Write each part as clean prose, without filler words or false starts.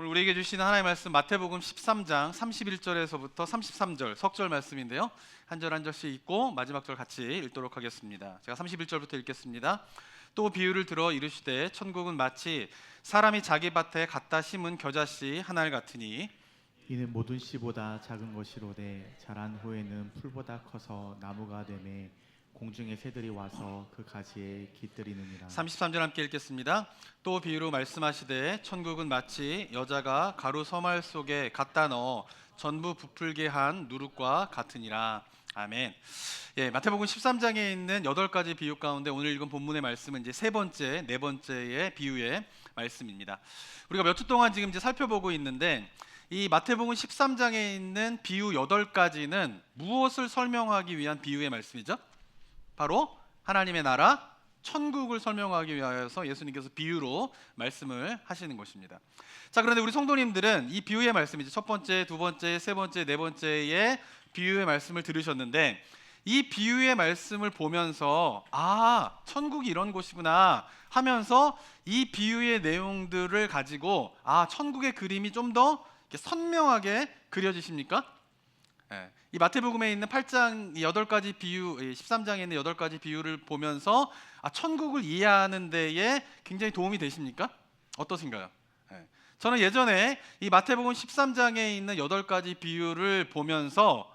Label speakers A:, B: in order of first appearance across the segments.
A: 오늘 우리에게 주시는 하나님의 말씀 마태복음 13장 31절에서부터 33절 석절 말씀인데요. 한 절 한 절씩 읽고 마지막 절 같이 읽도록 하겠습니다. 제가 31절부터 읽겠습니다. 또 비유를 들어 이르시되 천국은 마치 사람이 자기 밭에 갖다 심은 겨자씨 한 알 같으니
B: 이는 모든 씨보다 작은 것이로되 자란 후에는 풀보다 커서 나무가 되매 공중의 새들이 와서 그 가지에 깃들이느니라.
A: 33절 함께 읽겠습니다. 또 비유로 말씀하시되 천국은 마치 여자가 가루 서말 속에 갖다 넣어 전부 부풀게 한 누룩과 같으니라. 아멘. 마태복음 13장에 있는 8가지 비유 가운데 오늘 읽은 본문의 말씀은 이제 네 번째의 비유의 말씀입니다. 우리가 몇 주 동안 지금 이제 살펴보고 있는데 이 마태복음 13장에 있는 비유 8가지는 무엇을 설명하기 위한 비유의 말씀이죠? 바로 하나님의 나라, 천국을 설명하기 위하여서 예수님께서 비유로 말씀을 하시는 것입니다. 자, 그런데 우리 성도님들은 이 비유의 말씀, 이제 첫 번째, 두 번째, 세 번째, 네 번째의 비유의 말씀을 들으셨는데 이 비유의 말씀을 보면서 천국이 이런 곳이구나 하면서 이 비유의 내용들을 가지고 천국의 그림이 좀 더 선명하게 그려지십니까? 이 마태복음에 있는 8장 8가지 비유, 13장에 있는 8가지 비유를 보면서 천국을 이해하는 데에 굉장히 도움이 되십니까? 어떠신가요? 저는 예전에 이 마태복음 13장에 있는 8가지 비유를 보면서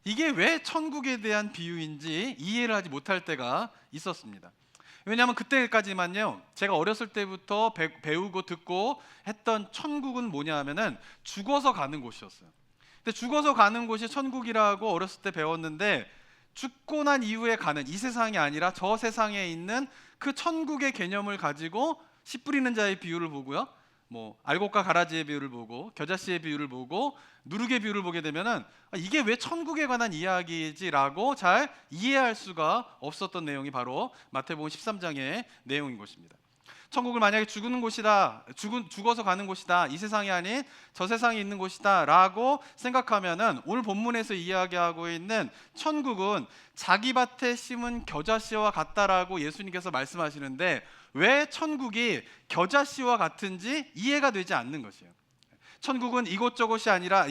A: 이게 왜 천국에 대한 비유인지 이해를 하지 못할 때가 있었습니다. 왜냐하면 그때까지만요, 제가 어렸을 때부터 배우고 듣고 했던 천국은 뭐냐 하면은 죽어서 가는 곳이었어요. 근데 죽어서 가는 곳이 천국이라고 어렸을 때 배웠는데 죽고 난 이후에 가는 이 세상이 아니라 저 세상에 있는 그 천국의 개념을 가지고 씨 뿌리는 자의 비유를 보고요, 알곡과 가라지의 비유를 보고 겨자씨의 비유를 보고 누룩의 비유를 보게 되면은 이게 왜 천국에 관한 이야기지라고 잘 이해할 수가 없었던 내용이 바로 마태복음 13장의 내용인 것입니다. 천국을 만약에 죽어서 가는 곳이다, 이 세상이 아닌 저 세상에 있는 곳이다 라고 생각하면은 오늘 본문에서 이야기하고 있는 천국은 자기 밭에 심은 겨자씨와 같다라고 예수님께서 말씀하시는데 왜 천국이 겨자씨와 같은지 이해가 되지 않는 것이에요. 천국은 이곳이 아니라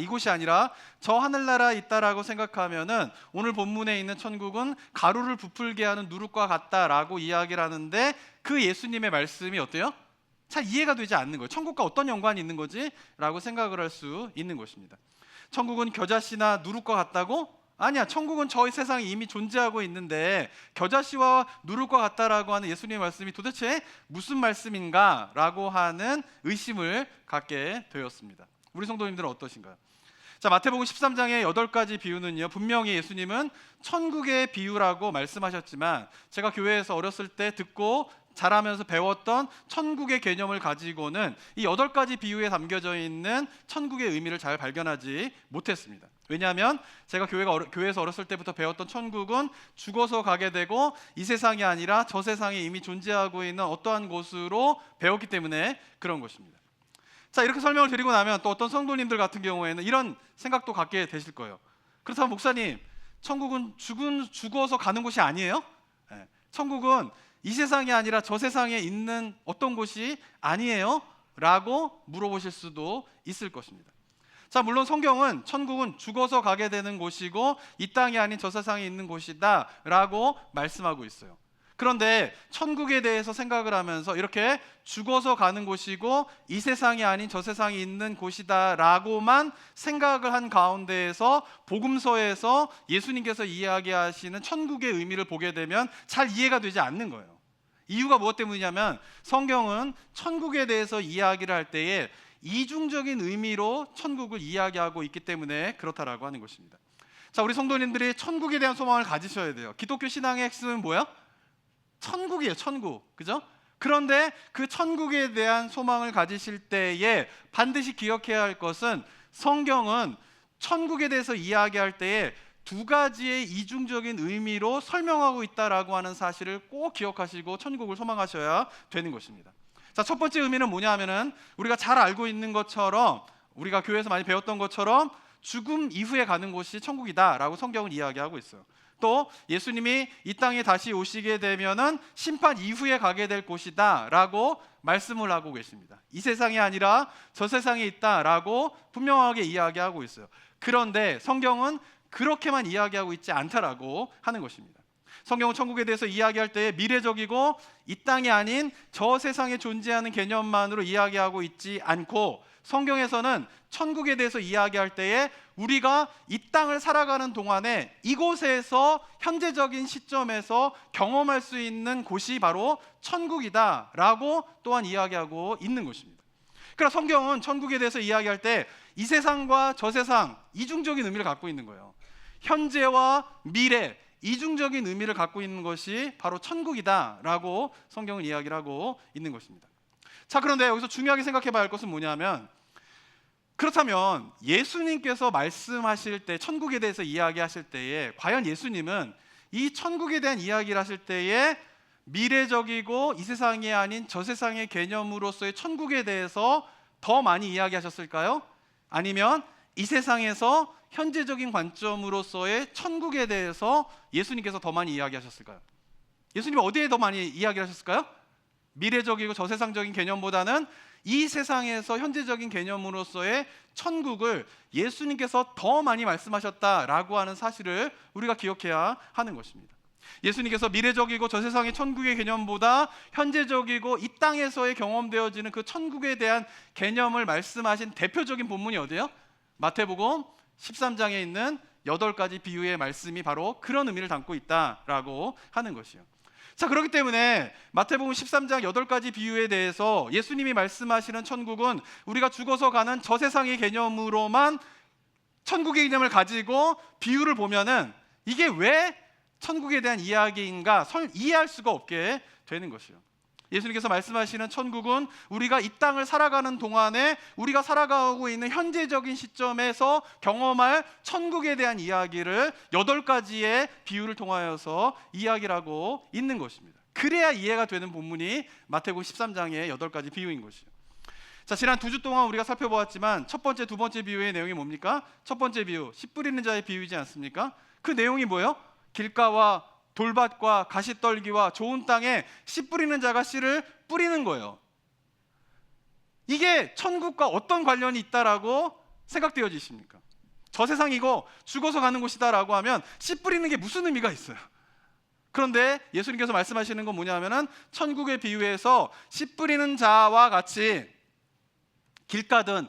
A: 저 하늘나라에 있다라고 생각하면은 오늘 본문에 있는 천국은 가루를 부풀게 하는 누룩과 같다라고 이야기를 하는데 그 예수님의 말씀이 어때요? 잘 이해가 되지 않는 거예요. 천국과 어떤 연관이 있는 거지? 라고 생각을 할 수 있는 것입니다. 천국은 겨자씨나 누룩과 같다고? 아니야, 천국은 저희 세상에 이미 존재하고 있는데 겨자씨와 누룩과 같다라고 하는 예수님의 말씀이 도대체 무슨 말씀인가? 라고 하는 의심을 갖게 되었습니다. 우리 성도님들은 어떠신가요? 자, 마태복음 13장의 8가지 비유는요, 분명히 예수님은 천국의 비유라고 말씀하셨지만 제가 교회에서 어렸을 때 듣고 자라면서 배웠던 천국의 개념을 가지고는 이 8가지 비유에 담겨져 있는 천국의 의미를 잘 발견하지 못했습니다. 왜냐하면 제가 교회에서 어렸을 때부터 배웠던 천국은 죽어서 가게 되고 이 세상이 아니라 저 세상에 이미 존재하고 있는 어떠한 곳으로 배웠기 때문에 그런 것입니다. 자, 이렇게 설명을 드리고 나면 또 어떤 성도님들 같은 경우에는 이런 생각도 갖게 되실 거예요. 그렇다면 목사님, 천국은 죽어서 가는 곳이 아니에요? 천국은 이 세상이 아니라 저 세상에 있는 어떤 곳이 아니에요? 라고 물어보실 수도 있을 것입니다. 자, 물론 성경은 천국은 죽어서 가게 되는 곳이고 이 땅이 아닌 저 세상에 있는 곳이다 라고 말씀하고 있어요. 그런데 천국에 대해서 생각을 하면서 이렇게 죽어서 가는 곳이고 이 세상이 아닌 저 세상에 있는 곳이다 라고만 생각을 한 가운데에서 복음서에서 예수님께서 이야기하시는 천국의 의미를 보게 되면 잘 이해가 되지 않는 거예요. 이유가 무엇 때문이냐면 성경은 천국에 대해서 이야기를 할 때에 이중적인 의미로 천국을 이야기하고 있기 때문에 그렇다라고 하는 것입니다. 자, 우리 성도님들이 천국에 대한 소망을 가지셔야 돼요. 기독교 신앙의 핵심은 뭐야? 천국이에요, 천국. 그죠? 그런데 그 천국에 대한 소망을 가지실 때에 반드시 기억해야 할 것은 성경은 천국에 대해서 이야기할 때에 2가지의 이중적인 의미로 설명하고 있다라고 하는 사실을 꼭 기억하시고 천국을 소망하셔야 되는 것입니다. 자, 첫 번째 의미는 뭐냐 하면은 우리가 잘 알고 있는 것처럼 우리가 교회에서 많이 배웠던 것처럼 죽음 이후에 가는 곳이 천국이다라고 성경은 이야기하고 있어요. 또 예수님이 이 땅에 다시 오시게 되면은 심판 이후에 가게 될 곳이다라고 말씀을 하고 계십니다. 이 세상이 아니라 저 세상에 있다라고 분명하게 이야기하고 있어요. 그런데 성경은 그렇게만 이야기하고 있지 않다라고 하는 것입니다. 성경은 천국에 대해서 이야기할 때 미래적이고 이 땅이 아닌 저 세상에 존재하는 개념만으로 이야기하고 있지 않고, 성경에서는 천국에 대해서 이야기할 때에 우리가 이 땅을 살아가는 동안에 이곳에서 현재적인 시점에서 경험할 수 있는 곳이 바로 천국이다라고 또한 이야기하고 있는 것입니다. 그러나 성경은 천국에 대해서 이야기할 때 이 세상과 저 세상 이중적인 의미를 갖고 있는 거예요. 현재와 미래 이중적인 의미를 갖고 있는 것이 바로 천국이다라고 성경은 이야기를 하고 있는 것입니다. 자, 그런데 여기서 중요하게 생각해 봐야 할 것은 뭐냐면, 그렇다면 예수님께서 말씀하실 때 천국에 대해서 이야기하실 때에 과연 예수님은 이 천국에 대한 이야기를 하실 때에 미래적이고 이 세상이 아닌 저 세상의 개념으로서의 천국에 대해서 더 많이 이야기하셨을까요? 아니면 이 세상에서 현재적인 관점으로서의 천국에 대해서 예수님께서 더 많이 이야기하셨을까요? 예수님이 어디에 더 많이 이야기를 하셨을까요? 미래적이고 저세상적인 개념보다는 이 세상에서 현재적인 개념으로서의 천국을 예수님께서 더 많이 말씀하셨다라고 하는 사실을 우리가 기억해야 하는 것입니다. 예수님께서 미래적이고 저세상의 천국의 개념보다 현재적이고 이 땅에서의 경험되어지는 그 천국에 대한 개념을 말씀하신 대표적인 본문이 어디예요? 마태복음 13장에 있는 8가지 비유의 말씀이 바로 그런 의미를 담고 있다라고 하는 것이요. 자, 그렇기 때문에 마태복음 13장 8가지 비유에 대해서 예수님이 말씀하시는 천국은 우리가 죽어서 가는 저 세상의 개념으로만 천국의 개념을 가지고 비유를 보면은 이게 왜 천국에 대한 이야기인가 이해할 수가 없게 되는 것이요. 예수님께서 말씀하시는 천국은 우리가 이 땅을 살아가는 동안에 우리가 살아가고 있는 현재적인 시점에서 경험할 천국에 대한 이야기를 8가지의 비유를 통하여서 이야기를 하고 있는 것입니다. 그래야 이해가 되는 본문이 마태복음 13장의 8가지 비유인 것이죠. 자, 지난 2주 동안 우리가 살펴보았지만 첫 번째, 두 번째 비유의 내용이 뭡니까? 첫 번째 비유, 씨 뿌리는 자의 비유이지 않습니까? 그 내용이 뭐예요? 길가와 돌밭과 가시떨기와 좋은 땅에 씨 뿌리는 자가 씨를 뿌리는 거예요. 이게 천국과 어떤 관련이 있다라고 생각되어지십니까? 저 세상이고 죽어서 가는 곳이다라고 하면 씨 뿌리는 게 무슨 의미가 있어요? 그런데 예수님께서 말씀하시는 건 뭐냐면은 천국의 비유에서 씨 뿌리는 자와 같이 길가든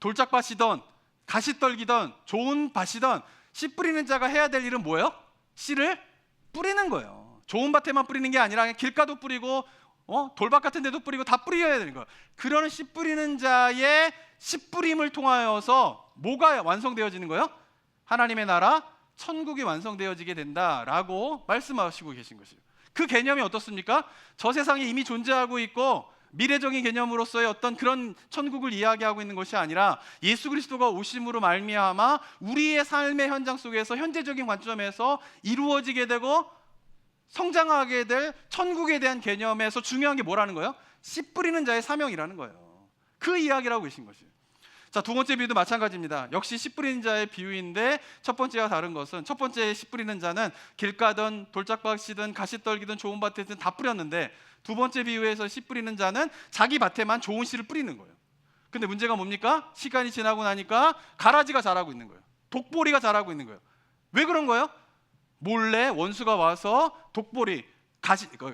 A: 돌짝밭이든 가시떨기든 좋은 밭이든 씨 뿌리는 자가 해야 될 일은 뭐예요? 씨를 뿌리는 거예요. 좋은 밭에만 뿌리는 게 아니라 길가도 뿌리고 돌밭 같은 데도 뿌리고 다 뿌려야 되는 거예요. 그런 씨 뿌리는 자의 씨 뿌림을 통하여서 뭐가 완성되어지는 거예요? 하나님의 나라 천국이 완성되어지게 된다라고 말씀하시고 계신 것이에요. 그 개념이 어떻습니까? 저 세상에 이미 존재하고 있고 미래적인 개념으로서의 어떤 그런 천국을 이야기하고 있는 것이 아니라 예수 그리스도가 오심으로 말미암아 우리의 삶의 현장 속에서 현재적인 관점에서 이루어지게 되고 성장하게 될 천국에 대한 개념에서 중요한 게 뭐라는 거예요? 씨 뿌리는 자의 사명이라는 거예요. 그 이야기를 하고 계신 것이에요. 자, 두 번째 비유도 마찬가지입니다. 역시 씨 뿌리는 자의 비유인데 첫 번째와 다른 것은, 첫 번째 씨 뿌리는 자는 길가든 돌짝밭이든 가시떨기든 좋은 밭이든 다 뿌렸는데, 두 번째 비유에서 씨 뿌리는 자는 자기 밭에만 좋은 씨를 뿌리는 거예요. 근데 문제가 뭡니까? 시간이 지나고 나니까 가라지가 자라고 있는 거예요. 독보리가 자라고 있는 거예요. 왜 그런 거예요? 몰래 원수가 와서 독보리,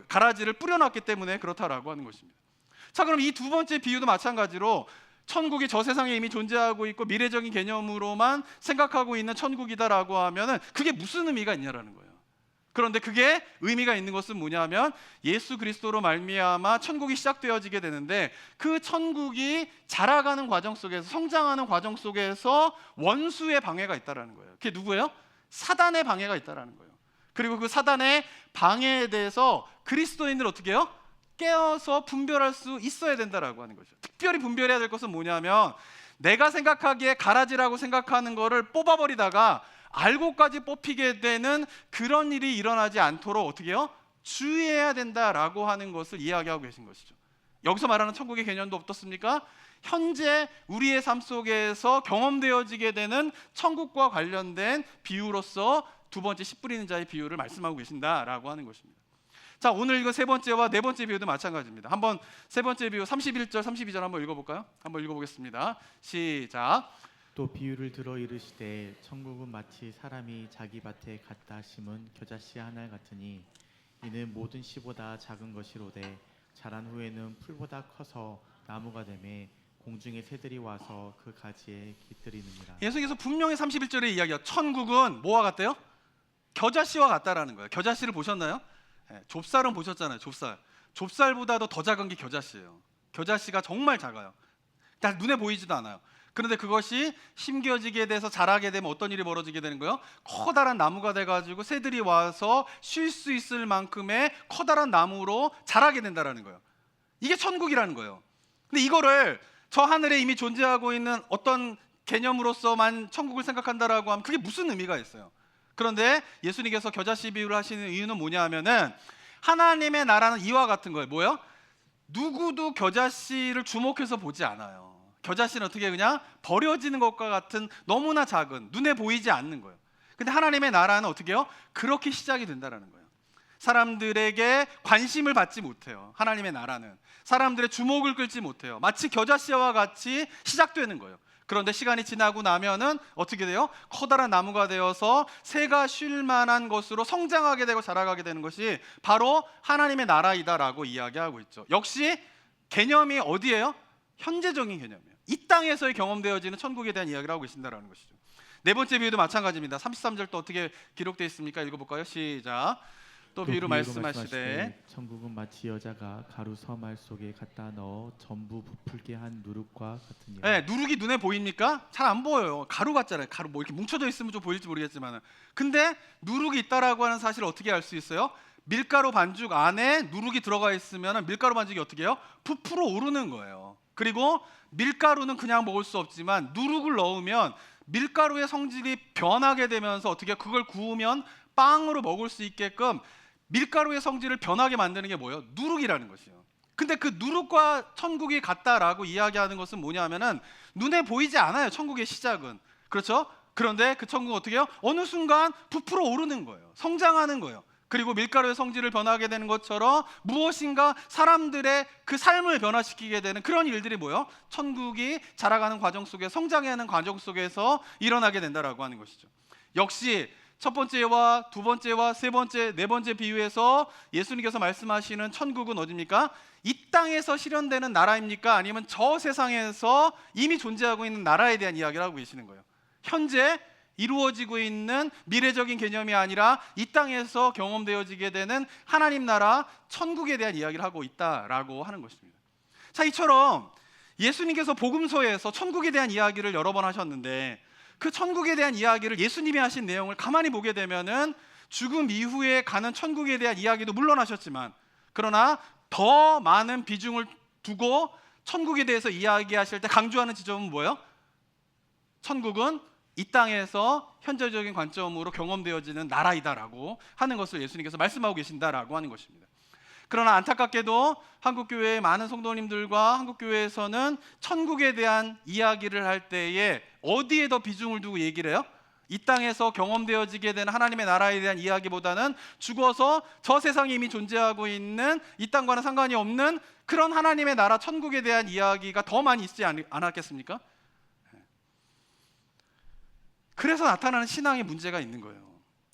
A: 가라지를 뿌려놨기 때문에 그렇다라고 하는 것입니다. 자, 그럼 이 두 번째 비유도 마찬가지로 천국이 저 세상에 이미 존재하고 있고 미래적인 개념으로만 생각하고 있는 천국이다라고 하면은 그게 무슨 의미가 있냐라는 거예요. 그런데 그게 의미가 있는 것은 뭐냐면 예수 그리스도로 말미암아 천국이 시작되어지게 되는데, 그 천국이 자라가는 과정 속에서, 성장하는 과정 속에서 원수의 방해가 있다라는 거예요. 그게 누구예요? 사단의 방해가 있다라는 거예요. 그리고 그 사단의 방해에 대해서 그리스도인들 어떻게 해요? 깨어서 분별할 수 있어야 된다라고 하는 거죠. 특별히 분별해야 될 것은 뭐냐면, 내가 생각하기에 가라지라고 생각하는 거를 뽑아버리다가 알고까지 뽑히게 되는 그런 일이 일어나지 않도록 어떻게 해요? 주의해야 된다라고 하는 것을 이야기하고 계신 것이죠. 여기서 말하는 천국의 개념도 어떻습니까? 현재 우리의 삶 속에서 경험되어지게 되는 천국과 관련된 비유로서 두 번째 씨 뿌리는 자의 비유를 말씀하고 계신다라고 하는 것입니다. 자, 오늘 이거 세 번째와 네 번째 비유도 마찬가지입니다. 한번 세 번째 비유 31절 32절 한번 읽어볼까요? 한번 읽어보겠습니다. 시작.
B: 또 비유를 들어 이르시되 천국은 마치 사람이 자기 밭에 갖다 심은 겨자씨 한 알 같으니 이는 모든 씨보다 작은 것이로되 자란 후에는 풀보다 커서 나무가 되매 공중의 새들이 와서 그 가지에 깃들이느니라.
A: 예수님께서 분명히 31절에 이야기해요. 천국은 뭐와 같대요? 겨자씨와 같다라는 거예요. 겨자씨를 보셨나요? 좁쌀은 보셨잖아요. 좁쌀보다도 더 작은 게 겨자씨예요. 겨자씨가 정말 작아요. 다 눈에 보이지도 않아요. 그런데 그것이 심겨지게 돼서 자라게 되면 어떤 일이 벌어지게 되는 거예요? 커다란 나무가 돼가지고 새들이 와서 쉴 수 있을 만큼의 커다란 나무로 자라게 된다라는 거예요. 이게 천국이라는 거예요. 근데 이거를 저 하늘에 이미 존재하고 있는 어떤 개념으로서만 천국을 생각한다라고 하면 그게 무슨 의미가 있어요? 그런데 예수님께서 겨자씨 비유를 하시는 이유는 뭐냐 하면은 하나님의 나라는 이와 같은 거예요. 뭐예요? 누구도 겨자씨를 주목해서 보지 않아요. 겨자씨는 어떻게 그냥 버려지는 것과 같은 너무나 작은 눈에 보이지 않는 거예요. 근데 하나님의 나라는 어떻게 해요? 그렇게 시작이 된다라는 거예요. 사람들에게 관심을 받지 못해요. 하나님의 나라는 사람들의 주목을 끌지 못해요. 마치 겨자씨와 같이 시작되는 거예요. 그런데 시간이 지나고 나면은 어떻게 돼요? 커다란 나무가 되어서 새가 쉴 만한 것으로 성장하게 되고 자라가게 되는 것이 바로 하나님의 나라이다라고 이야기하고 있죠. 역시 개념이 어디예요? 현재적인 개념이에요. 이 땅에서의 경험되어지는 천국에 대한 이야기를 하고 계신다라는 것이죠. 네 번째 비유도 마찬가지입니다. 33절 또 어떻게 기록되어 있습니까? 읽어볼까요? 시작. 또 비유로 말씀하시되
B: 천국은 마치 여자가 가루 서말 속에 갖다 넣어 전부 부풀게 한 누룩과 같으니라.
A: 네, 누룩이 눈에 보입니까? 잘 안 보여요. 가루 같잖아요. 가루 뭐 이렇게 뭉쳐져 있으면 좀 보일지 모르겠지만, 근데 누룩이 있다라고 하는 사실을 어떻게 알 수 있어요? 밀가루 반죽 안에 누룩이 들어가 있으면 밀가루 반죽이 어떻게 해요? 부풀어 오르는 거예요. 그리고 밀가루는 그냥 먹을 수 없지만 누룩을 넣으면 밀가루의 성질이 변하게 되면서 어떻게 그걸 구우면 빵으로 먹을 수 있게끔 밀가루의 성질을 변하게 만드는 게 뭐예요? 누룩이라는 것이에요. 근데 그 누룩과 천국이 같다라고 이야기하는 것은 뭐냐 하면은 눈에 보이지 않아요. 천국의 시작은. 그렇죠? 그런데 그 천국은 어떻게 해요? 어느 순간 부풀어 오르는 거예요. 성장하는 거예요. 그리고 밀가루의 성질을 변하게 되는 것처럼 무엇인가 사람들의 그 삶을 변화시키게 되는 그런 일들이 뭐예요? 천국이 자라가는 과정 속에 성장하는 과정 속에서 일어나게 된다라고 하는 것이죠. 역시 첫 번째와 두 번째와 세 번째, 네 번째 비유에서 예수님께서 말씀하시는 천국은 어디입니까? 이 땅에서 실현되는 나라입니까? 아니면 저 세상에서 이미 존재하고 있는 나라에 대한 이야기를 하고 계시는 거예요. 현재 이루어지고 있는 미래적인 개념이 아니라 이 땅에서 경험되어지게 되는 하나님 나라 천국에 대한 이야기를 하고 있다라고 하는 것입니다. 자, 이처럼 예수님께서 복음서에서 천국에 대한 이야기를 여러 번 하셨는데 그 천국에 대한 이야기를 예수님이 하신 내용을 가만히 보게 되면은 죽음 이후에 가는 천국에 대한 이야기도 물론 하셨지만, 그러나 더 많은 비중을 두고 천국에 대해서 이야기하실 때 강조하는 지점은 뭐예요? 천국은 이 땅에서 현재적인 관점으로 경험되어지는 나라이다라고 하는 것을 예수님께서 말씀하고 계신다라고 하는 것입니다. 그러나 안타깝게도 한국교회의 많은 성도님들과 한국교회에서는 천국에 대한 이야기를 할 때에 어디에 더 비중을 두고 얘기를 해요? 이 땅에서 경험되어지게 되는 하나님의 나라에 대한 이야기보다는 죽어서 저 세상에 이미 존재하고 있는 이 땅과는 상관이 없는 그런 하나님의 나라 천국에 대한 이야기가 더 많이 있지 않았겠습니까? 그래서 나타나는 신앙의 문제가 있는 거예요.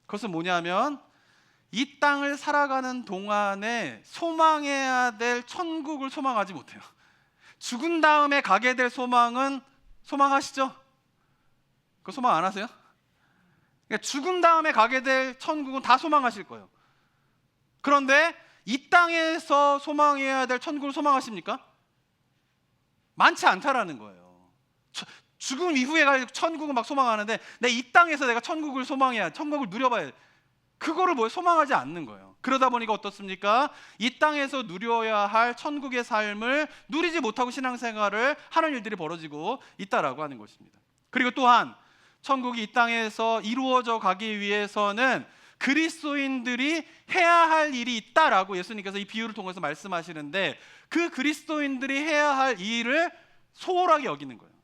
A: 그것은 뭐냐면 이 땅을 살아가는 동안에 소망해야 될 천국을 소망하지 못해요. 죽은 다음에 가게 될 소망은 소망하시죠? 그거 소망 안 하세요? 그러니까 죽은 다음에 가게 될 천국은 다 소망하실 거예요. 그런데 이 땅에서 소망해야 될 천국을 소망하십니까? 많지 않다라는 거예요. 죽음 이후에 갈 천국을 막 소망하는데 이 땅에서 내가 천국을 소망해야, 천국을 누려봐야, 그거를 뭐 소망하지 않는 거예요. 그러다 보니까 어떻습니까? 이 땅에서 누려야 할 천국의 삶을 누리지 못하고 신앙생활을 하는 일들이 벌어지고 있다라고 하는 것입니다. 그리고 또한 천국이 이 땅에서 이루어져 가기 위해서는 그리스도인들이 해야 할 일이 있다라고 예수님께서 이 비유를 통해서 말씀하시는데, 그 그리스도인들이 해야 할 일을 소홀하게 여기는 거예요.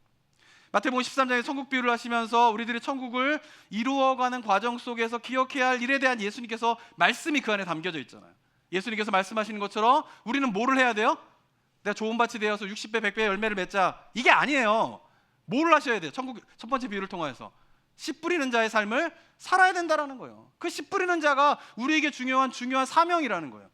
A: 마태복음 13장에 천국 비유를 하시면서 우리들이 천국을 이루어가는 과정 속에서 기억해야 할 일에 대한 예수님께서 말씀이 그 안에 담겨져 있잖아요. 예수님께서 말씀하시는 것처럼 우리는 뭐를 해야 돼요? 내가 좋은 밭이 되어서 60배 100배 열매를 맺자, 이게 아니에요. 뭘 하셔야 돼요? 천국 첫 번째 비유를 통해서 씨 뿌리는 자의 삶을 살아야 된다라는 거예요. 그 씨 뿌리는 자가 우리에게 중요한 사명이라는 거예요.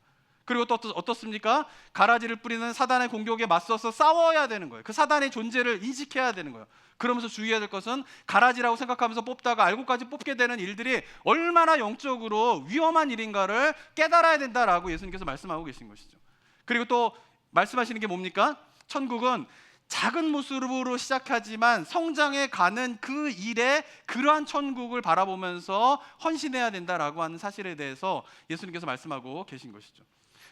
A: 그리고 또 어떻습니까? 가라지를 뿌리는 사단의 공격에 맞서서 싸워야 되는 거예요. 그 사단의 존재를 인식해야 되는 거예요. 그러면서 주의해야 될 것은 가라지라고 생각하면서 뽑다가 알고까지 뽑게 되는 일들이 얼마나 영적으로 위험한 일인가를 깨달아야 된다라고 예수님께서 말씀하고 계신 것이죠. 그리고 또 말씀하시는 게 뭡니까? 천국은 작은 모습으로 시작하지만 성장해 가는 그 일에 그러한 천국을 바라보면서 헌신해야 된다라고 하는 사실에 대해서 예수님께서 말씀하고 계신 것이죠.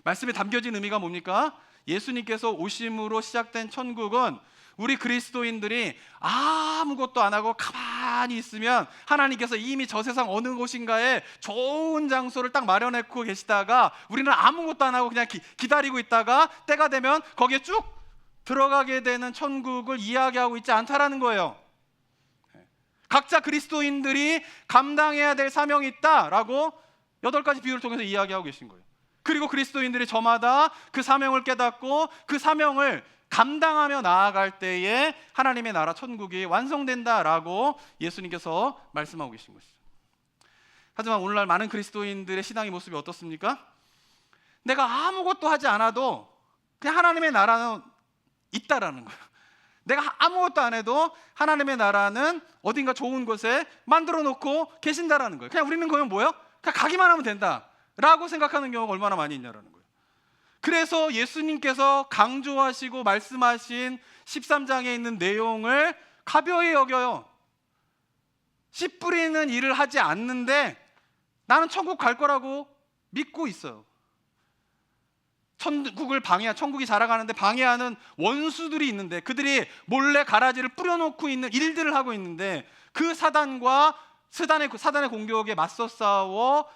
A: 말씀에 담겨진 의미가 뭡니까? 예수님께서 오심으로 시작된 천국은 우리 그리스도인들이 아무것도 안 하고 가만히 있으면 하나님께서 이미 저 세상 어느 곳인가에 좋은 장소를 딱 마련해놓고 계시다가 우리는 아무것도 안 하고 그냥 기다리고 있다가 때가 되면 거기에 쭉 들어가게 되는 천국을 이야기하고 있지 않다라는 거예요. 각자 그리스도인들이 감당해야 될 사명이 있다라고 8가지 비유를 통해서 이야기하고 계신 거예요. 그리고 그리스도인들이 저마다 그 사명을 깨닫고 그 사명을 감당하며 나아갈 때에 하나님의 나라 천국이 완성된다라고 예수님께서 말씀하고 계신 것이죠. 하지만 오늘날 많은 그리스도인들의 신앙의 모습이 어떻습니까? 내가 아무것도 하지 않아도 그냥 하나님의 나라는 있다라는 거예요. 내가 아무것도 안 해도 하나님의 나라는 어딘가 좋은 곳에 만들어 놓고 계신다라는 거예요. 그냥 우리는 그냥 뭐예요? 그냥 가기만 하면 된다라고 생각하는 경우가 얼마나 많이 있냐라는 거예요. 그래서 예수님께서 강조하시고 말씀하신 13장에 있는 내용을 가벼이 여겨요. 씨 뿌리는 일을 하지 않는데 나는 천국 갈 거라고 믿고 있어요. 천국이 자라가는데 방해하는 원수들이 있는데 그들이 몰래 가라지를 뿌려놓고 있는 일들을 하고 있는데 그 사단과 사단의 공격에 맞서 싸워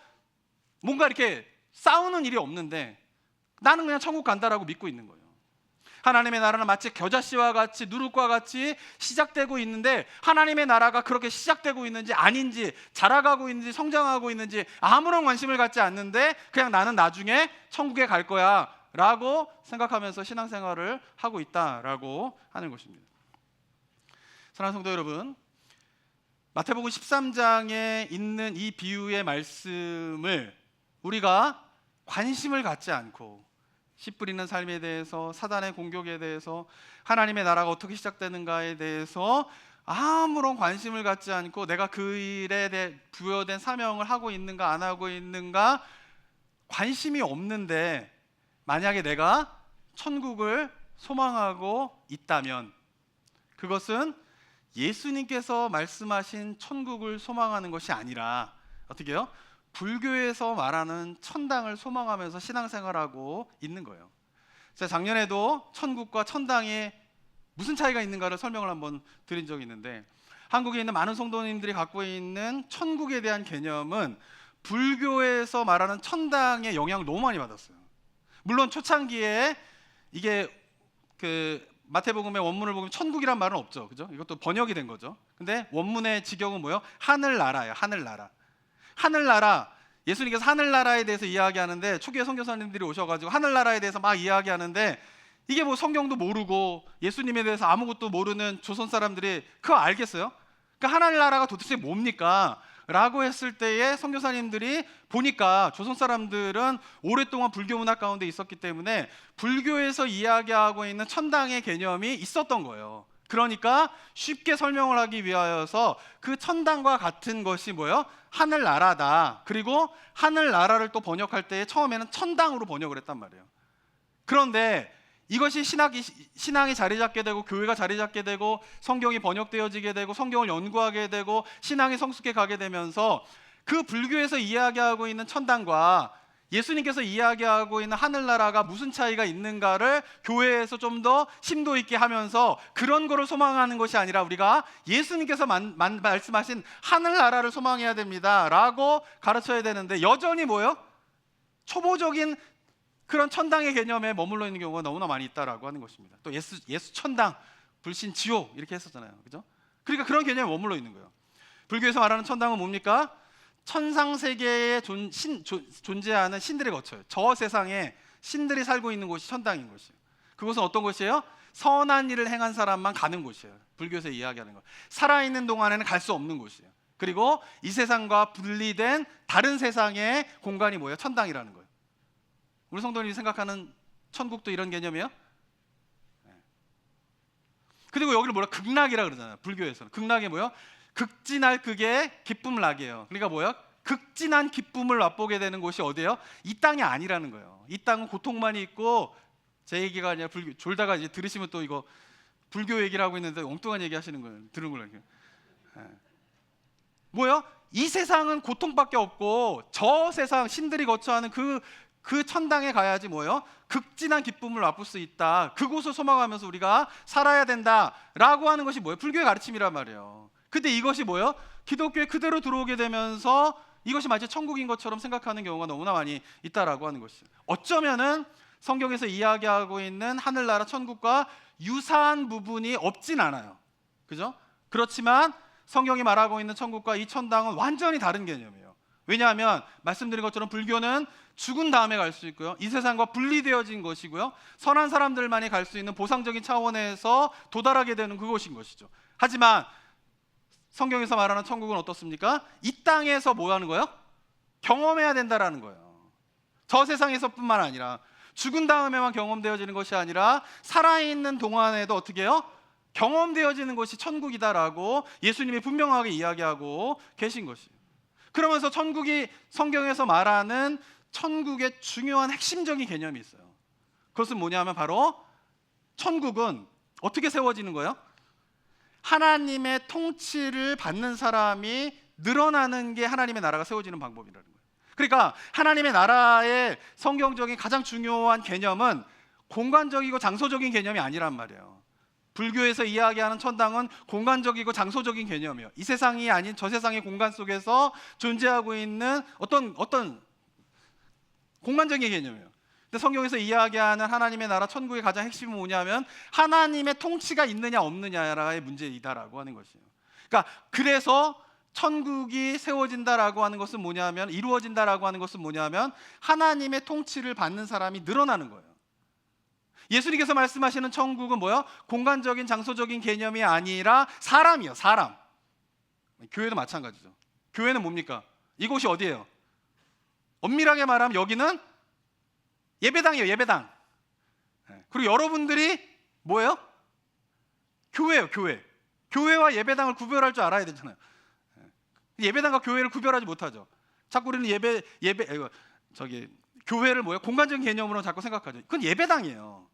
A: 뭔가 이렇게 싸우는 일이 없는데 나는 그냥 천국 간다라고 믿고 있는 거예요. 하나님의 나라는 마치 겨자씨와 같이 누룩과 같이 시작되고 있는데 하나님의 나라가 그렇게 시작되고 있는지 아닌지 자라가고 있는지 성장하고 있는지 아무런 관심을 갖지 않는데 그냥 나는 나중에 천국에 갈 거야 라고 생각하면서 신앙생활을 하고 있다라고 하는 것입니다. 사랑하는 성도 여러분, 마태복음 13장에 있는 이 비유의 말씀을 우리가 관심을 갖지 않고 씨 뿌리는 삶에 대해서, 사단의 공격에 대해서, 하나님의 나라가 어떻게 시작되는가에 대해서 아무런 관심을 갖지 않고 내가 그 일에 대해 부여된 사명을 하고 있는가 안 하고 있는가 관심이 없는데 만약에 내가 천국을 소망하고 있다면 그것은 예수님께서 말씀하신 천국을 소망하는 것이 아니라 어떻게 해요? 불교에서 말하는 천당을 소망하면서 신앙생활하고 있는 거예요. 제가 작년에도 천국과 천당에 무슨 차이가 있는가를 설명을 한번 드린 적이 있는데 한국에 있는 많은 성도님들이 갖고 있는 천국에 대한 개념은 불교에서 말하는 천당의 영향을 너무 많이 받았어요. 물론 초창기에 이게 그 마태복음의 원문을 보면 천국이란 말은 없죠, 그죠? 이것도 번역이 된 거죠. 근데 원문의 직역은 뭐예요? 하늘나라예요. 하늘나라. 예수님께서 하늘나라에 대해서 이야기하는데 초기에 선교사님들이 오셔가지고 하늘나라에 대해서 막 이야기하는데 이게 뭐 성경도 모르고 예수님에 대해서 아무것도 모르는 조선 사람들이 그거 알겠어요? 그러니까 하늘나라가 도대체 뭡니까? 라고 했을 때에 선교사님들이 보니까 조선 사람들은 오랫동안 불교 문화 가운데 있었기 때문에 불교에서 이야기하고 있는 천당의 개념이 있었던 거예요. 그러니까 쉽게 설명을 하기 위하여서 그 천당과 같은 것이 뭐예요? 하늘나라다. 그리고 하늘나라를 또 번역할 때 처음에는 천당으로 번역을 했단 말이에요. 그런데 이것이 신앙이 자리 잡게 되고 교회가 자리 잡게 되고 성경이 번역되어지게 되고 성경을 연구하게 되고 신앙이 성숙해 가게 되면서 그 불교에서 이야기하고 있는 천당과 예수님께서 이야기하고 있는 하늘나라가 무슨 차이가 있는가를 교회에서 좀 더 심도 있게 하면서 그런 거를 소망하는 것이 아니라 우리가 예수님께서 말씀하신 하늘나라를 소망해야 됩니다 라고 가르쳐야 되는데 여전히 뭐예요? 초보적인 그런 천당의 개념에 머물러 있는 경우가 너무나 많이 있다라고 하는 것입니다. 또 예수 천당, 불신 지옥 이렇게 했었잖아요, 그죠? 그러니까 그런 개념이 머물러 있는 거예요. 불교에서 말하는 천당은 뭡니까? 천상 세계에 존재하는 신들이 거쳐요. 저 세상에 신들이 살고 있는 곳이 천당인 것이에요. 그곳은 어떤 곳이에요? 선한 일을 행한 사람만 가는 곳이에요. 불교에서 이야기하는 거. 살아있는 동안에는 갈 수 없는 곳이에요. 그리고 이 세상과 분리된 다른 세상의 공간이 뭐예요? 천당이라는 거예요. 우리 성도님이 생각하는 천국도 이런 개념이에요? 그리고 여기를 뭐라 극락이라 그러잖아요. 불교에서는 극락이 뭐예요? 극진할 극의 기쁨 락이에요. 그러니까 뭐예요? 극진한 기쁨을 맛보게 되는 곳이 어디예요? 이 땅이 아니라는 거예요. 이 땅은 고통만이 있고, 제 얘기가 아니라 불교 졸다가 이제 들으시면 또 이거 불교 얘기를 하고 있는데 엉뚱한 얘기 하시는 거예요. 들은 걸로. 뭐예요? 이 세상은 고통밖에 없고 저 세상 신들이 거처하는 그 천당에 가야지 뭐예요? 극진한 기쁨을 맛볼 수 있다. 그곳을 소망하면서 우리가 살아야 된다라고 하는 것이 뭐예요? 불교의 가르침이란 말이에요. 근데 이것이 뭐예요? 기독교에 그대로 들어오게 되면서 이것이 마치 천국인 것처럼 생각하는 경우가 너무나 많이 있다라고 하는 것이죠. 어쩌면은 성경에서 이야기하고 있는 하늘나라 천국과 유사한 부분이 없진 않아요. 그죠? 그렇지만 성경이 말하고 있는 천국과 이 천당은 완전히 다른 개념이에요. 왜냐하면 말씀드린 것처럼 불교는 죽은 다음에 갈 수 있고요, 이 세상과 분리되어진 것이고요, 선한 사람들만이 갈 수 있는 보상적인 차원에서 도달하게 되는 그곳인 것이죠. 하지만 성경에서 말하는 천국은 어떻습니까? 이 땅에서 뭐 하는 거예요? 경험해야 된다라는 거예요. 저 세상에서뿐만 아니라 죽은 다음에만 경험되어지는 것이 아니라 살아있는 동안에도 어떻게 해요? 경험되어지는 것이 천국이다라고 예수님이 분명하게 이야기하고 계신 것이에요. 그러면서 천국이 성경에서 말하는 천국의 중요한 핵심적인 개념이 있어요. 그것은 뭐냐면 바로 천국은 어떻게 세워지는 거예요? 하나님의 통치를 받는 사람이 늘어나는 게 하나님의 나라가 세워지는 방법이라는 거예요. 그러니까 하나님의 나라의 성경적인 가장 중요한 개념은 공간적이고 장소적인 개념이 아니란 말이에요. 불교에서 이야기하는 천당은 공간적이고 장소적인 개념이에요. 이 세상이 아닌 저 세상의 공간 속에서 존재하고 있는 어떤 공간적인 개념이에요. 근데 성경에서 이야기하는 하나님의 나라 천국의 가장 핵심은 뭐냐면 하나님의 통치가 있느냐 없느냐의 문제이다라고 하는 것이에요. 그러니까 그래서 천국이 세워진다라고 하는 것은 뭐냐면, 이루어진다라고 하는 것은 뭐냐면 하나님의 통치를 받는 사람이 늘어나는 거예요. 예수님께서 말씀하시는 천국은 뭐예요? 공간적인 장소적인 개념이 아니라 사람이요, 사람. 교회도 마찬가지죠. 교회는 뭡니까? 이곳이 어디예요? 엄밀하게 말하면 여기는 예배당이에요, 예배당. 그리고 여러분들이 뭐예요? 교회예요, 교회. 교회와 예배당을 구별할 줄 알아야 되잖아요. 예배당과 교회를 구별하지 못하죠. 자꾸 우리는 교회를 뭐예요? 공간적인 개념으로 자꾸 생각하죠. 그건 예배당이에요.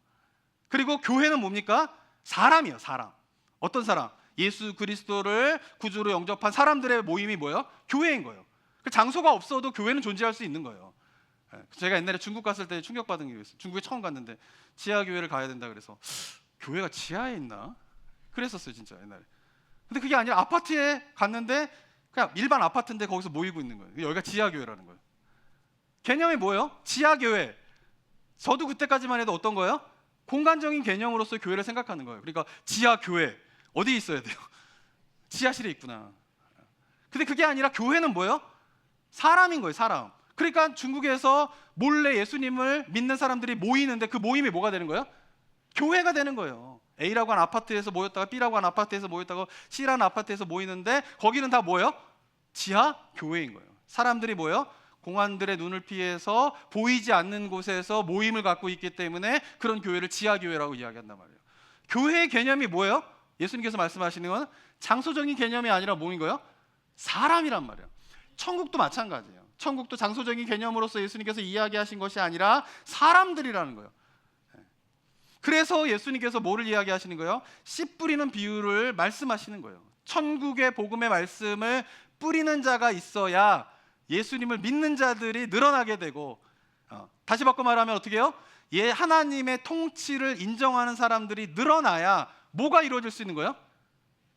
A: 그리고 교회는 뭡니까? 사람이에요, 사람. 어떤 사람? 예수 그리스도를 구주로 영접한 사람들의 모임이 뭐예요? 교회인 거예요. 장소가 없어도 교회는 존재할 수 있는 거예요. 제가 옛날에 중국 갔을 때 충격받은 게 있어요. 중국에 처음 갔는데 지하 교회를 가야 된다 그래서 교회가 지하에 있나? 그랬었어요, 진짜 옛날에. 근데 그게 아니라 아파트에 갔는데 그냥 일반 아파트인데 거기서 모이고 있는 거예요. 여기가 지하 교회라는 거예요. 개념이 뭐예요? 지하 교회. 저도 그때까지만 해도 어떤 거예요? 공간적인 개념으로서 교회를 생각하는 거예요. 그러니까 지하 교회 어디 있어야 돼요? 지하실에 있구나. 근데 그게 아니라 교회는 뭐예요? 사람인 거예요, 사람. 그러니까 중국에서 몰래 예수님을 믿는 사람들이 모이는데 그 모임이 뭐가 되는 거예요? 교회가 되는 거예요. A라고 하는 아파트에서 모였다가 B라고 하는 아파트에서 모였다가 C라는 아파트에서 모이는데 거기는 다 뭐예요? 지하 교회인 거예요. 사람들이 뭐예요? 공안들의 눈을 피해서 보이지 않는 곳에서 모임을 갖고 있기 때문에 그런 교회를 지하 교회라고 이야기한단 말이에요. 교회의 개념이 뭐예요? 예수님께서 말씀하시는 건 장소적인 개념이 아니라 뭐인 거예요? 사람이란 말이에요. 천국도 마찬가지예요. 천국도 장소적인 개념으로서 예수님께서 이야기하신 것이 아니라 사람들이라는 거예요. 그래서 예수님께서 뭐를 이야기하시는 거예요? 씨 뿌리는 비유를 말씀하시는 거예요. 천국의 복음의 말씀을 뿌리는 자가 있어야 예수님을 믿는 자들이 늘어나게 되고, 다시 바꿔 말하면 어떻게 해요? 하나님의 통치를 인정하는 사람들이 늘어나야 뭐가 이루어질 수 있는 거예요?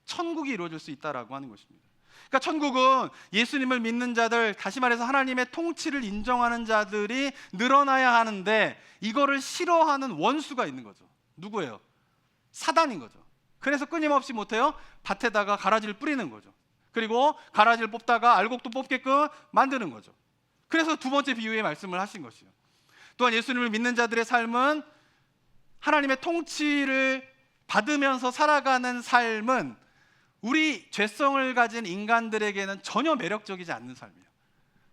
A: 천국이 이루어질 수 있다라고 하는 것입니다. 그러니까 천국은 예수님을 믿는 자들, 다시 말해서 하나님의 통치를 인정하는 자들이 늘어나야 하는데 이거를 싫어하는 원수가 있는 거죠. 누구예요? 사단인 거죠. 그래서 끊임없이 못해요? 밭에다가 가라지를 뿌리는 거죠. 그리고 가라지를 뽑다가 알곡도 뽑게끔 만드는 거죠. 그래서 두 번째 비유의 말씀을 하신 것이요. 또한 예수님을 믿는 자들의 삶은 하나님의 통치를 받으면서 살아가는 삶은 우리 죄성을 가진 인간들에게는 전혀 매력적이지 않는 삶이에요.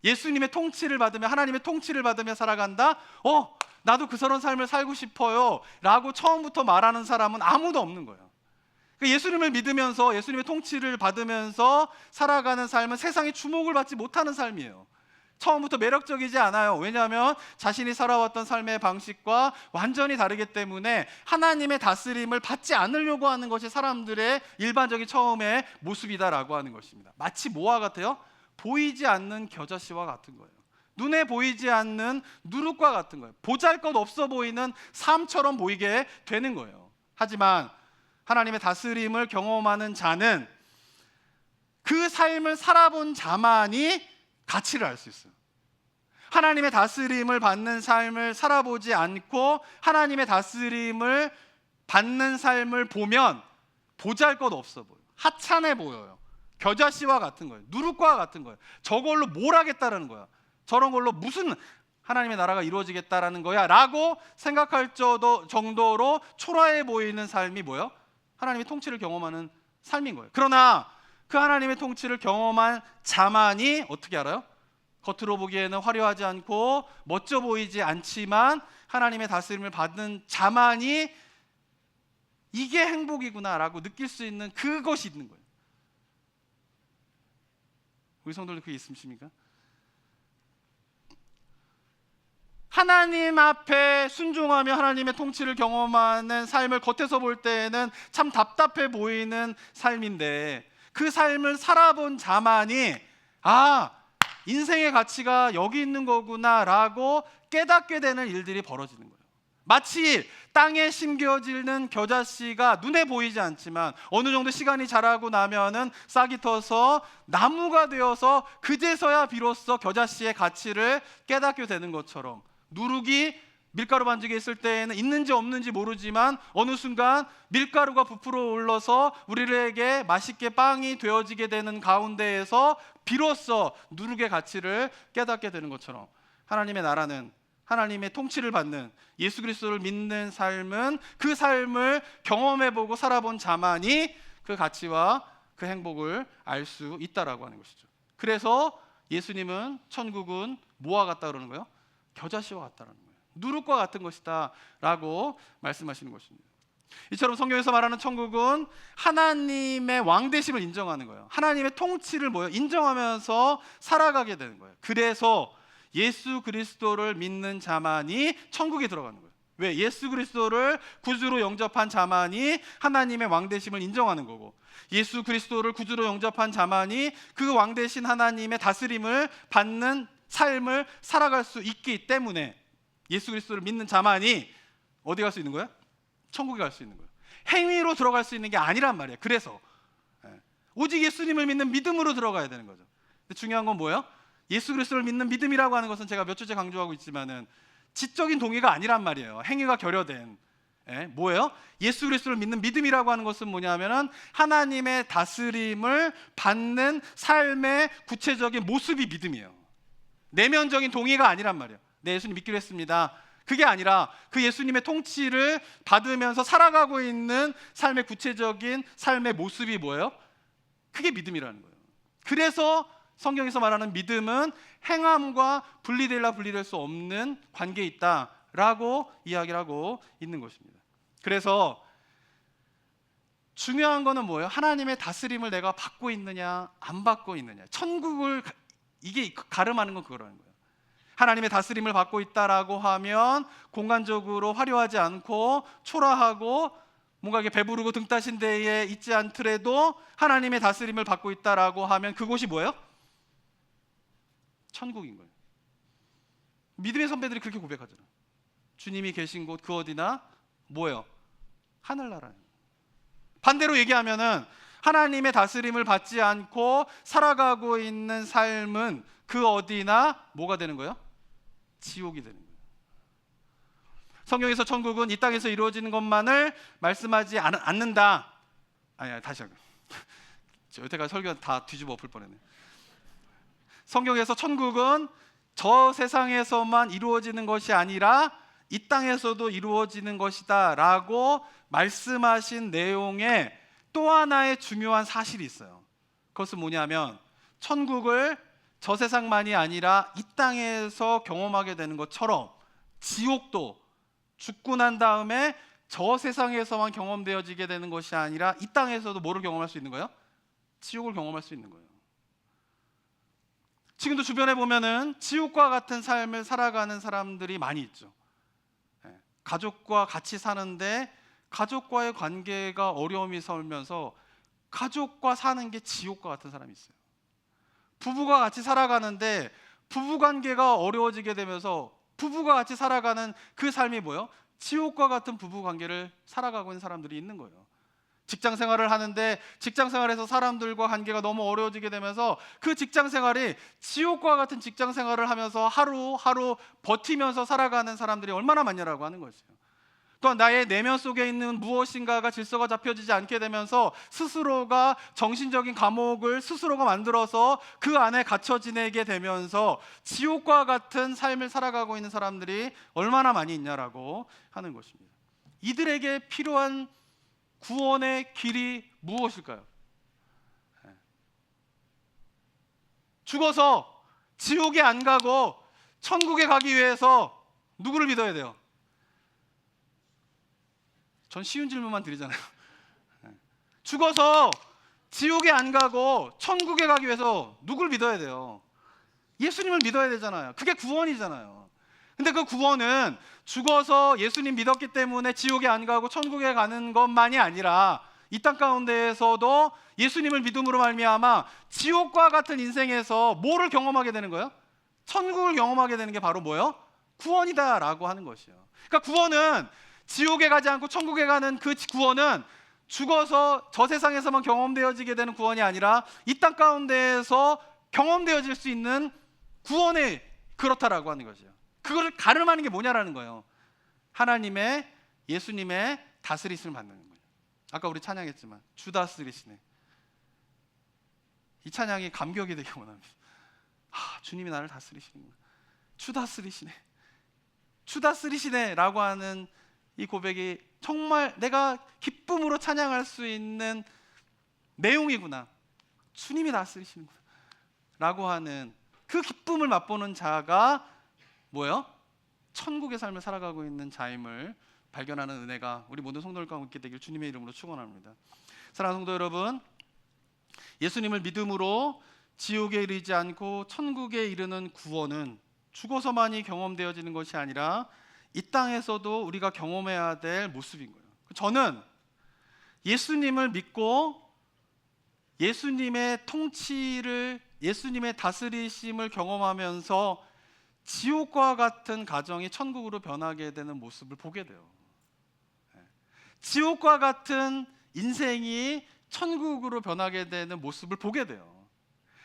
A: 예수님의 통치를 받으며 하나님의 통치를 받으며 살아간다? 나도 그런 삶을 살고 싶어요 라고 처음부터 말하는 사람은 아무도 없는 거예요. 예수님을 믿으면서 예수님의 통치를 받으면서 살아가는 삶은 세상에 주목을 받지 못하는 삶이에요. 처음부터 매력적이지 않아요. 왜냐하면 자신이 살아왔던 삶의 방식과 완전히 다르기 때문에 하나님의 다스림을 받지 않으려고 하는 것이 사람들의 일반적인 처음의 모습이다라고 하는 것입니다. 마치 뭐와 같아요? 보이지 않는 겨자씨와 같은 거예요. 눈에 보이지 않는 누룩과 같은 거예요. 보잘것없어 보이는 삶처럼 보이게 되는 거예요. 하지만 하나님의 다스림을 경험하는 자는 그 삶을 살아본 자만이 가치를 알 수 있어요. 하나님의 다스림을 받는 삶을 살아보지 않고 하나님의 다스림을 받는 삶을 보면 보잘것없어 보여요. 하찮아 보여요. 겨자씨와 같은 거예요. 누룩과 같은 거예요. 저걸로 뭘 하겠다라는 거야. 저런 걸로 무슨 하나님의 나라가 이루어지겠다라는 거야 라고 생각할 정도로 초라해 보이는 삶이 뭐예요? 하나님의 통치를 경험하는 삶인 거예요. 그러나 그 하나님의 통치를 경험한 자만이 어떻게 알아요? 겉으로 보기에는 화려하지 않고 멋져 보이지 않지만 하나님의 다스림을 받는 자만이 이게 행복이구나 라고 느낄 수 있는 그것이 있는 거예요. 우리 성도들 그게 있으십니까? 하나님 앞에 순종하며 하나님의 통치를 경험하는 삶을 겉에서 볼 때에는 참 답답해 보이는 삶인데 그 삶을 살아본 자만이 인생의 가치가 여기 있는 거구나 라고 깨닫게 되는 일들이 벌어지는 거예요. 마치 땅에 심겨지는 겨자씨가 눈에 보이지 않지만 어느 정도 시간이 자라고 나면은 싹이 터서 나무가 되어서 그제서야 비로소 겨자씨의 가치를 깨닫게 되는 것처럼 누룩이 밀가루 반죽에 있을 때에는 있는지 없는지 모르지만 어느 순간 밀가루가 부풀어 올라서 우리에게 맛있게 빵이 되어지게 되는 가운데에서 비로소 누룩의 가치를 깨닫게 되는 것처럼 하나님의 나라는 하나님의 통치를 받는 예수 그리스도를 믿는 삶은 그 삶을 경험해보고 살아본 자만이 그 가치와 그 행복을 알 수 있다라고 하는 것이죠. 그래서 예수님은 천국은 뭐와 같다 그러는 거예요? 겨자씨와 같다라는 거예요. 누룩과 같은 것이다 라고 말씀하시는 것입니다. 이처럼 성경에서 말하는 천국은 하나님의 왕되심을 인정하는 거예요. 하나님의 통치를 인정하면서 살아가게 되는 거예요. 그래서 예수 그리스도를 믿는 자만이 천국에 들어가는 거예요. 왜? 예수 그리스도를 구주로 영접한 자만이 하나님의 왕되심을 인정하는 거고 예수 그리스도를 구주로 영접한 자만이 그 왕되신 하나님의 다스림을 받는 삶을 살아갈 수 있기 때문에 예수 그리스도를 믿는 자만이 어디 갈 수 있는 거야? 천국에 갈 수 있는 거예요. 행위로 들어갈 수 있는 게 아니란 말이에요. 그래서 오직 예수님을 믿는 믿음으로 들어가야 되는 거죠. 근데 중요한 건 뭐예요? 예수 그리스도를 믿는 믿음이라고 하는 것은 제가 몇 주째 강조하고 있지만은 지적인 동의가 아니란 말이에요. 행위가 결여된 뭐예요? 예수 그리스도를 믿는 믿음이라고 하는 것은 뭐냐면은 하나님의 다스림을 받는 삶의 구체적인 모습이 믿음이에요. 내면적인 동의가 아니란 말이에요. 네, 예수님 믿기로 했습니다. 그게 아니라 그 예수님의 통치를 받으면서 살아가고 있는 삶의 구체적인 삶의 모습이 뭐예요? 그게 믿음이라는 거예요. 그래서 성경에서 말하는 믿음은 행함과 분리될 수 없는 관계에 있다라고 이야기를 하고 있는 것입니다. 그래서 중요한 거는 뭐예요? 하나님의 다스림을 내가 받고 있느냐 안 받고 있느냐. 천국을 이게 가름하는 건 그거라는 거예요. 하나님의 다스림을 받고 있다라고 하면 공간적으로 화려하지 않고 초라하고 뭔가 이게 배부르고 등 따신 데에 있지 않더라도 하나님의 다스림을 받고 있다라고 하면 그곳이 뭐예요? 천국인 거예요. 믿음의 선배들이 그렇게 고백하잖아요. 주님이 계신 곳 그 어디나 뭐예요? 하늘나라예요. 반대로 얘기하면은 하나님의 다스림을 받지 않고 살아가고 있는 삶은 그 어디나 뭐가 되는 거예요? 지옥이 되는 거예요. 성경에서 천국은 이 땅에서 이루어지는 것만을 말씀하지 않는다. 아니 다시 할게요. 여태까지 설교 다 뒤집어 엎을 뻔했네. 성경에서 천국은 저 세상에서만 이루어지는 것이 아니라 이 땅에서도 이루어지는 것이다 라고 말씀하신 내용에 또 하나의 중요한 사실이 있어요. 그것은 뭐냐면 천국을 저 세상만이 아니라 이 땅에서 경험하게 되는 것처럼 지옥도 죽고 난 다음에 저 세상에서만 경험되어지게 되는 것이 아니라 이 땅에서도 뭐를 경험할 수 있는 거예요? 지옥을 경험할 수 있는 거예요. 지금도 주변에 보면은 지옥과 같은 삶을 살아가는 사람들이 많이 있죠. 가족과 같이 사는데 가족과의 관계가 어려움이 생기면서 가족과 사는 게 지옥과 같은 사람이 있어요. 부부가 같이 살아가는데 부부 관계가 어려워지게 되면서 부부가 같이 살아가는 그 삶이 뭐예요? 지옥과 같은 부부 관계를 살아가고 있는 사람들이 있는 거예요. 직장 생활을 하는데 직장 생활에서 사람들과 관계가 너무 어려워지게 되면서 그 직장 생활이 지옥과 같은 직장 생활을 하면서 하루하루 버티면서 살아가는 사람들이 얼마나 많냐라고 하는 것이에요. 또한 나의 내면 속에 있는 무엇인가가 질서가 잡혀지지 않게 되면서 스스로가 정신적인 감옥을 스스로가 만들어서 그 안에 갇혀 지내게 되면서 지옥과 같은 삶을 살아가고 있는 사람들이 얼마나 많이 있냐라고 하는 것입니다. 이들에게 필요한 구원의 길이 무엇일까요? 죽어서 지옥에 안 가고 천국에 가기 위해서 누구를 믿어야 돼요? 전 쉬운 질문만 드리잖아요. 죽어서 지옥에 안 가고 천국에 가기 위해서 누굴 믿어야 돼요? 예수님을 믿어야 되잖아요. 그게 구원이잖아요. 근데 그 구원은 죽어서 예수님 믿었기 때문에 지옥에 안 가고 천국에 가는 것만이 아니라 이 땅 가운데에서도 예수님을 믿음으로 말미암아 지옥과 같은 인생에서 뭐를 경험하게 되는 거예요? 천국을 경험하게 되는 게 바로 뭐예요? 구원이다라고 하는 것이에요. 그러니까 구원은 지옥에 가지 않고 천국에 가는 그 구원은 죽어서 저 세상에서만 경험되어지게 되는 구원이 아니라 이 땅 가운데에서 경험되어질 수 있는 구원이 그렇다라고 하는 것이에요. 그거를 가름하는 게 뭐냐라는 거예요. 하나님의 예수님의 다스리심을 받는 거예요. 아까 우리 찬양했지만 주 다스리시네. 이 찬양이 감격이 되기 원합니다. 주님이 나를 다스리시는구나. 주 다스리시네. 주 다스리시네 라고 하는 이 고백이 정말 내가 기쁨으로 찬양할 수 있는 내용이구나. 주님이 다스리시는구나 라고 하는 그 기쁨을 맛보는 자가 뭐예요? 천국의 삶을 살아가고 있는 자임을 발견하는 은혜가 우리 모든 성도들 가운데 있게 되길 주님의 이름으로 축원합니다. 사랑하는 성도 여러분, 예수님을 믿음으로 지옥에 이르지 않고 천국에 이르는 구원은 죽어서만이 경험되어지는 것이 아니라 이 땅에서도 우리가 경험해야 될 모습인 거예요. 저는 예수님을 믿고 예수님의 통치를, 예수님의 다스리심을 경험하면서 지옥과 같은 가정이 천국으로 변하게 되는 모습을 보게 돼요. 지옥과 같은 인생이 천국으로 변하게 되는 모습을 보게 돼요.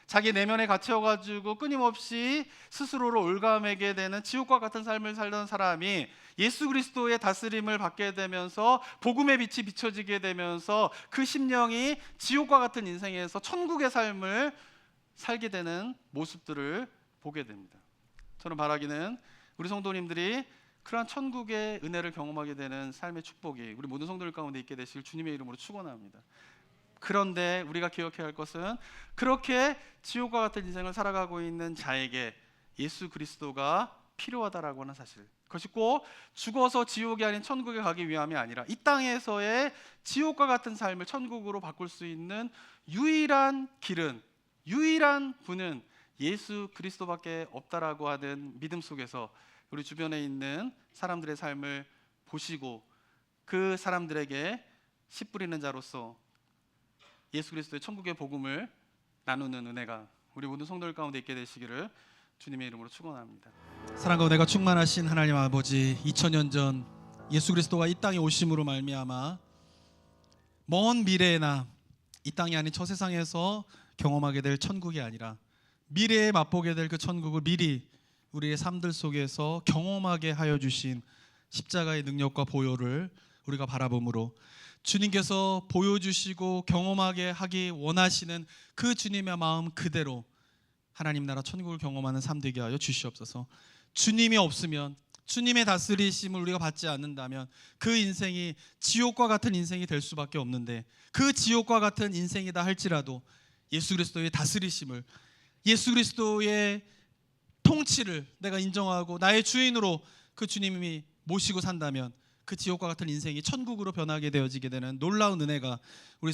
A: 자기 내면에 갇혀가지고 끊임없이 스스로를 올가매게 되는 지옥과 같은 삶을 살던 사람이 예수 그리스도의 다스림을 받게 되면서 복음의 빛이 비춰지게 되면서 그 심령이 지옥과 같은 인생에서 천국의 삶을 살게 되는 모습들을 보게 됩니다. 저는 바라기는 우리 성도님들이 그러한 천국의 은혜를 경험하게 되는 삶의 축복이 우리 모든 성도들 가운데 있게 되시길 주님의 이름으로 축원합니다. 그런데 우리가 기억해야 할 것은 그렇게 지옥과 같은 인생을 살아가고 있는 자에게 예수 그리스도가 필요하다라고 하는 사실, 그것이 꼭 죽어서 지옥이 아닌 천국에 가기 위함이 아니라 이 땅에서의 지옥과 같은 삶을 천국으로 바꿀 수 있는 유일한 길은, 유일한 분은 예수 그리스도밖에 없다라고 하는 믿음 속에서 우리 주변에 있는 사람들의 삶을 보시고 그 사람들에게 씨 뿌리는 자로서 예수 그리스도의 천국의 복음을 나누는 은혜가 우리 모든 성도들 가운데 있게 되시기를 주님의 이름으로 축원합니다.
C: 사랑과 은혜가 충만하신 하나님 아버지, 2000년 전 예수 그리스도가 이 땅에 오심으로 말미암아 먼 미래에나 이 땅이 아닌 저 세상에서 경험하게 될 천국이 아니라 미래에 맛보게 될 그 천국을 미리 우리의 삶들 속에서 경험하게 하여 주신 십자가의 능력과 보혈을 우리가 바라봄으로 주님께서 보여주시고 경험하게 하기 원하시는 그 주님의 마음 그대로 하나님 나라 천국을 경험하는 삶 되게 하여 주시옵소서. 주님이 없으면, 주님의 다스리심을 우리가 받지 않는다면 그 인생이 지옥과 같은 인생이 될 수밖에 없는데, 그 지옥과 같은 인생이다 할지라도 예수 그리스도의 다스리심을, 예수 그리스도의 통치를 내가 인정하고 나의 주인으로 그 주님이 모시고 산다면 그 지옥과 같은 인생이 천국으로 변하게 되어지게 되는 놀라운 은혜가 우리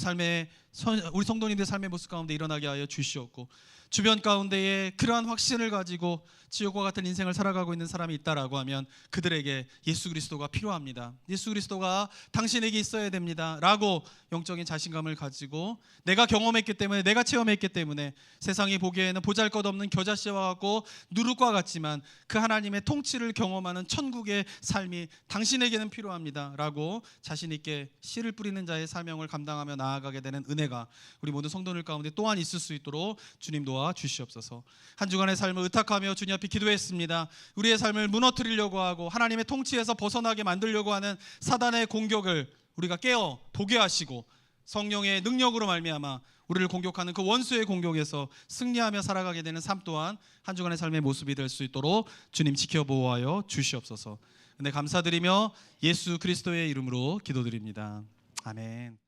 C: 성도님들 삶의 모습 가운데 일어나게 하여 주시옵고, 주변 가운데에 그러한 확신을 가지고 지옥과 같은 인생을 살아가고 있는 사람이 있다라고 하면 그들에게 예수 그리스도가 필요합니다. 예수 그리스도가 당신에게 있어야 됩니다 라고 영적인 자신감을 가지고, 내가 경험했기 때문에, 내가 체험했기 때문에 세상이 보기에는 보잘것없는 겨자씨와 같고 누룩과 같지만 그 하나님의 통치를 경험하는 천국의 삶이 당신에게는 필요합니다 라고 자신 있게 씨를 뿌리는 자의 사명을 감당하며 나아가게 되는 은혜가 우리 모든 성도들 가운데 또한 있을 수 있도록 주님 도와 주시옵소서. 한 주간의 삶을 의탁하며 주님 앞에 기도했습니다. 우리의 삶을 무너뜨리려고 하고 하나님의 통치에서 벗어나게 만들려고 하는 사단의 공격을 우리가 깨어 보게 하시고, 성령의 능력으로 말미암아 우리를 공격하는 그 원수의 공격에서 승리하며 살아가게 되는 삶 또한 한 주간의 삶의 모습이 될 수 있도록 주님 지켜보아여 주시옵소서. 은혜 감사드리며 예수 그리스도의 이름으로 기도드립니다. 아멘.